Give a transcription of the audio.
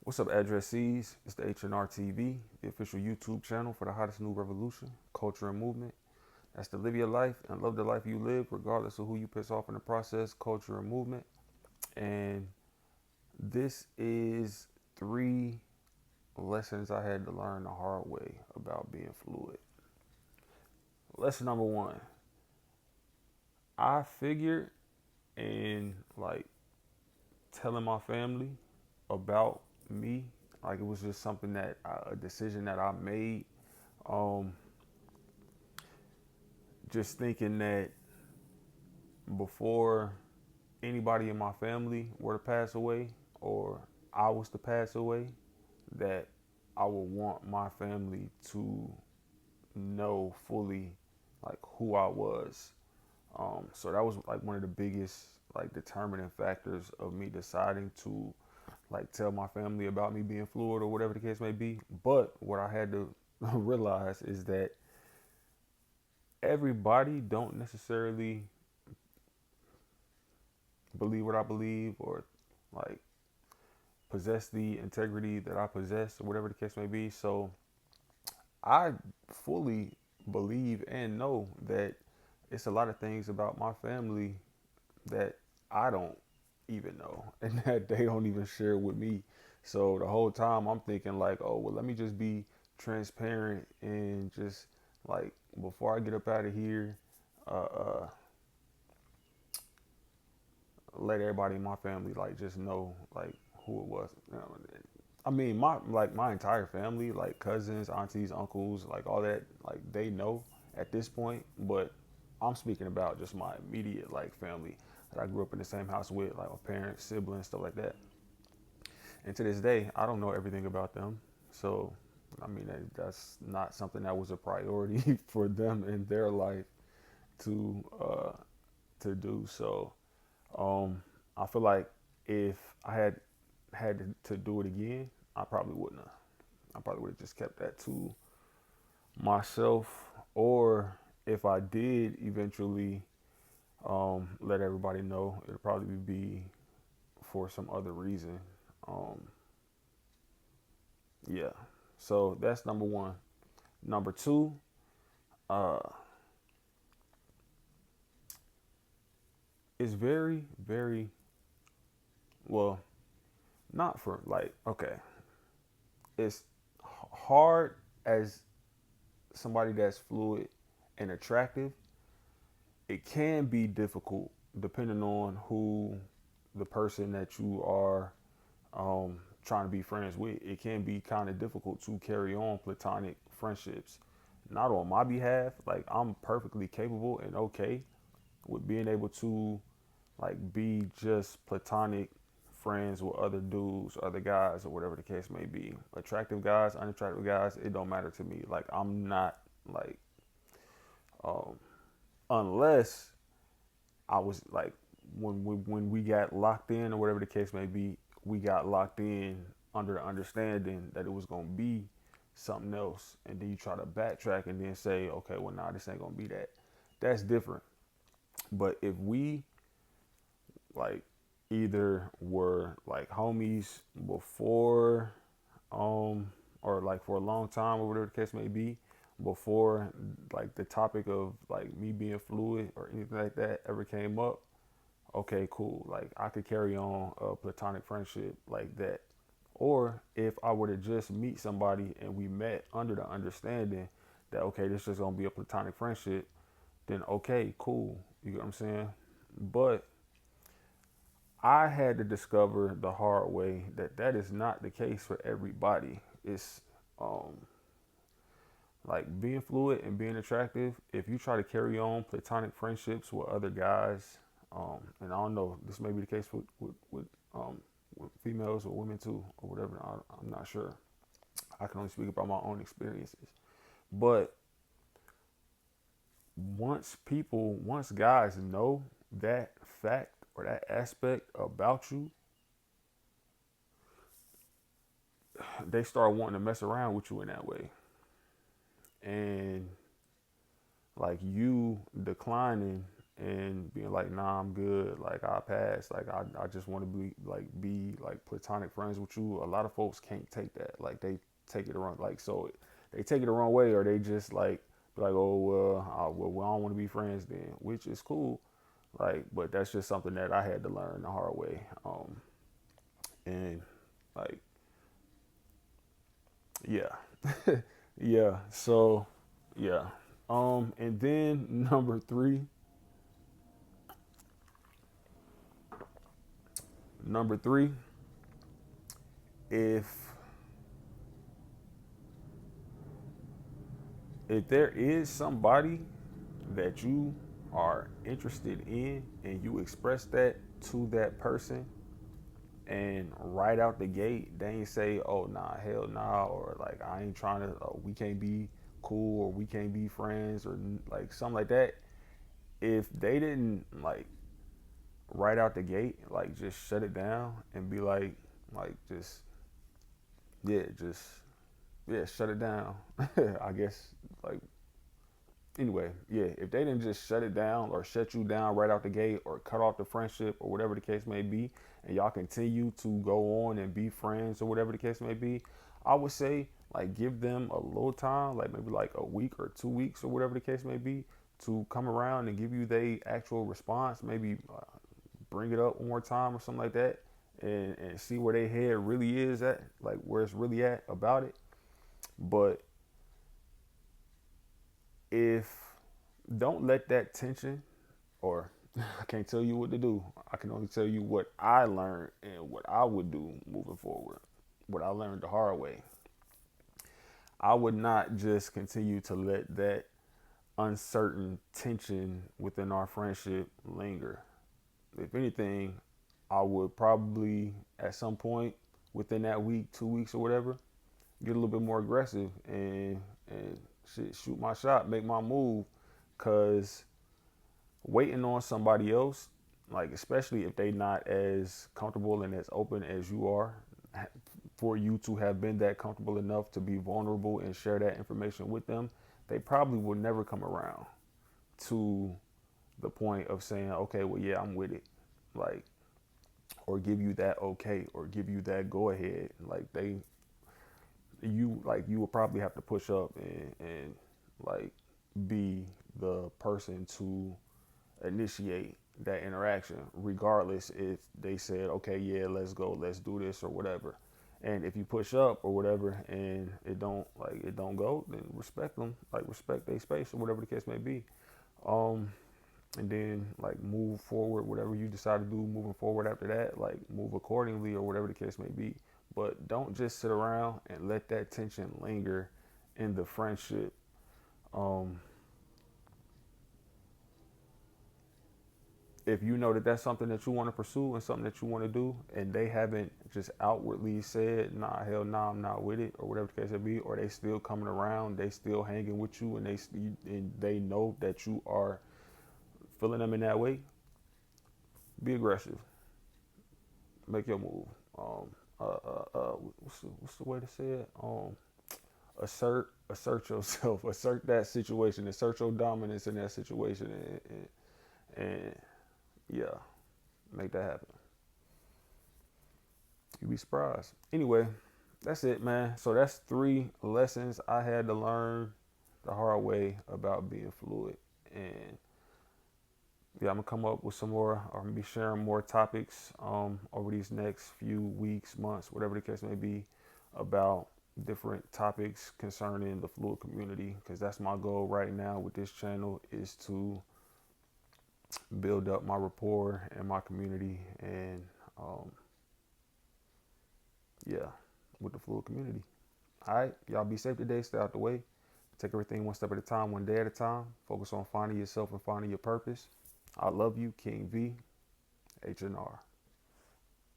What's up, addressees? It's the H&R TV, the official YouTube channel for the hottest new revolution, culture, and movement. That's to live your life and love the life you live, regardless of who you piss off in the process, culture, and movement. And this is 3 lessons I had to learn the hard way about being fluid. Lesson number one, I figured in like telling my family about me, like it was just something that a decision that I made. Um, just thinking that before anybody in my family were to pass away or I was to pass away, that I would want my family to know fully like who I was. So that was like one of the biggest like determining factors of me deciding to like tell my family about me being fluid or whatever the case may be. But what I had to realize is that everybody don't necessarily believe what I believe or like possess the integrity that I possess or whatever the case may be. So I fully believe and know that it's a lot of things about my family that I don't even know and that they don't even share with me. So the whole time I'm thinking like, oh well, let me just be transparent and just like before I get up out of here, uh, uh, let everybody in my family like just know like who it was. I mean, my entire family, like cousins, aunties, uncles, like all that, like they know at this point. But I'm speaking about just my immediate like family that I grew up in the same house with, like my parents, siblings, stuff like that. And to this day, I don't know everything about them. So, I mean, that's not something that was a priority for them in their life to do. So, um, I feel like if I had to do it again, I probably wouldn't have. I probably would have just kept that to myself. Or if I did eventually let everybody know, it'd probably be for some other reason. Um, yeah. So that's number one. Number two, uh, it's very, very well, not for like, okay, it's hard as somebody that's fluid and attractive. It can be difficult depending on who the person that you are trying to be friends with. It can be kind of difficult to carry on platonic friendships. Not on my behalf. Like I'm perfectly capable and okay with being able to like be just platonic friends with other dudes, other guys, or whatever the case may be. Attractive guys, unattractive guys, it don't matter to me. Like I'm not like um, unless I was like when we got locked in or whatever the case may be, we got locked in under the understanding that it was gonna be something else, and then you try to backtrack and then say, okay, well, nah, this ain't gonna be that. That's different. But if we like either were like homies before, um, or like for a long time or whatever the case may be, before like the topic of like me being fluid or anything like that ever came up, okay, cool. Like I could carry on a platonic friendship like that. Or if I were to just meet somebody and we met under the understanding that okay, this is gonna be a platonic friendship, then okay, cool. You get what I'm saying? But I had to discover the hard way that that is not the case for everybody. It's um, like being fluid and being attractive. If you try to carry on platonic friendships with other guys, and I don't know, this may be the case with females or women too, or whatever. I'm not sure. I can only speak about my own experiences. But once guys know that fact or that aspect about you, they start wanting to mess around with you in that way. And like you declining and being like, nah, I'm good. Like I pass. Like I just want to be like platonic friends with you. A lot of folks can't take that. Like they take it wrong. Like so they take it the wrong way, or they just like be like, oh well, I don't want to be friends then, which is cool. Like, but that's just something that I had to learn the hard way. And like, yeah, yeah. So, yeah. And then number three, if there is somebody that you are interested in and you express that to that person, and right out the gate they ain't say, oh nah, hell nah, or like I ain't trying to, we can't be cool, or we can't be friends, or like something like that. If they didn't like right out the gate like just shut it down and be like just yeah just yeah shut it down, I guess, like, anyway, yeah, if they didn't just shut it down or shut you down right out the gate or cut off the friendship or whatever the case may be, and y'all continue to go on and be friends or whatever the case may be, I would say like give them a little time, like maybe like a week or 2 weeks or whatever the case may be, to come around and give you the actual response. Maybe bring it up one more time or something like that, and see where their head really is at, like where it's really at about it. But if don't let that tension, or I can't tell you what to do. I can only tell you what I learned and what I would do moving forward. What I learned the hard way. I would not just continue to let that uncertain tension within our friendship linger. If anything, I would probably at some point within that week, 2 weeks or whatever, get a little bit more aggressive and shoot my shot, make my move, cause waiting on somebody else, like especially if they not as comfortable and as open as you are, for you to have been that comfortable enough to be vulnerable and share that information with them, they probably will never come around to the point of saying, okay, well, yeah, I'm with it, like, or give you that okay, or give you that go ahead. Like you will probably have to push up and like be the person to initiate that interaction, regardless if they said, okay, yeah, let's go, let's do this or whatever. And if you push up or whatever and it don't go, then respect them, like respect their space or whatever the case may be. Um, and then like move forward, whatever you decide to do moving forward after that, like move accordingly or whatever the case may be. But don't just sit around and let that tension linger in the friendship. Um, if you know that that's something that you want to pursue and something that you want to do, and they haven't just outwardly said, nah, hell nah, I'm not with it, or whatever the case may be, or they still coming around, they still hanging with you, and they know that you are feeling them in that way, be aggressive, make your move. What's the way to say it? Assert yourself, assert that situation, assert your dominance in that situation, and yeah, make that happen. You'd be surprised. Anyway, that's it, man. So that's 3 lessons I had to learn the hard way about being fluid. And yeah, I'm gonna come up with some more. I'm gonna be sharing more topics over these next few weeks, months, whatever the case may be, about different topics concerning the fluid community. Because that's my goal right now with this channel, is to build up my rapport and my community, and um, yeah, with the fluid community. All right, y'all be safe today. Stay out the way. Take everything one step at a time, one day at a time. Focus on finding yourself and finding your purpose. I love you, King V, HNR.